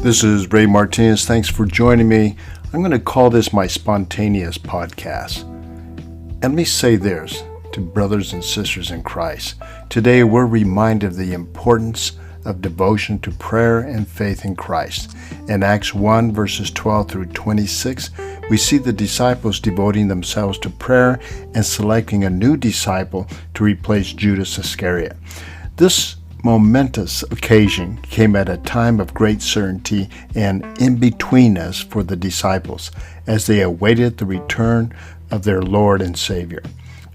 This is Ray Martinez. Thanks for joining me. I'm going to call this my spontaneous podcast. And let me say this to brothers and sisters in Christ. Today we're reminded of the importance of devotion to prayer and faith in Christ. In Acts 1 verses 12 through 26, we see the disciples devoting themselves to prayer and selecting a new disciple to replace Judas Iscariot. This momentous occasion came at a time of great certainty and in-betweenness for the disciples as they awaited the return of their Lord and Savior.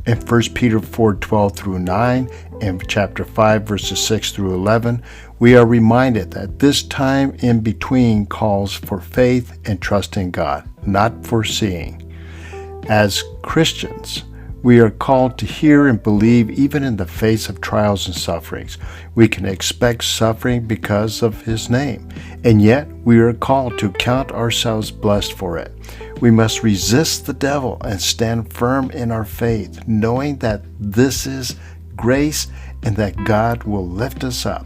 In 1 Peter 4:12 through 9 and chapter 5 verses 6 through 11, we are reminded that this time in between calls for faith and trust in God, not for seeing. As Christians, we are called to hear and believe even in the face of trials and sufferings. We can expect suffering because of His name, and yet we are called to count ourselves blessed for it. We must resist the devil and stand firm in our faith, knowing that this is grace and that God will lift us up.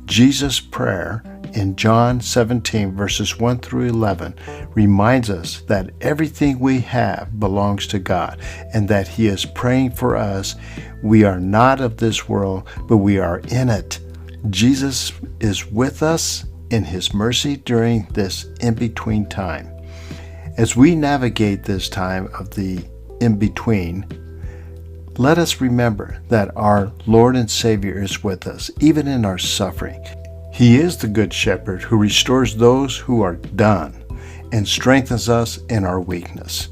Jesus' prayer in John 17 verses 1 through 11 reminds us that everything we have belongs to God and that He is praying for us. We are not of this world, but we are in it. Jesus is with us in His mercy during this in-between time. As we navigate this time of the in-between, let us remember that our Lord and Savior is with us, even in our suffering. He is the Good Shepherd who restores those who are done and strengthens us in our weakness.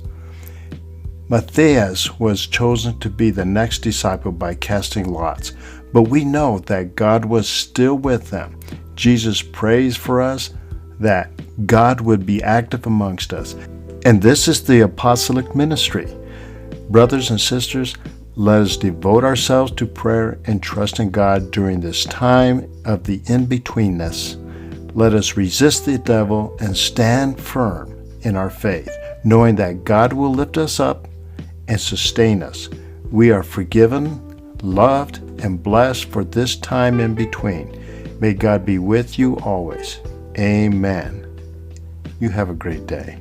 Matthias was chosen to be the next disciple by casting lots, but we know that God was still with them. Jesus prays for us that God would be active amongst us. And this is the apostolic ministry. Brothers and sisters, let us devote ourselves to prayer and trust in God during this time of the in-betweenness. Let us resist the devil and stand firm in our faith, knowing that God will lift us up and sustain us. We are forgiven, loved, and blessed for this time in between. May God be with you always. Amen. You have a great day.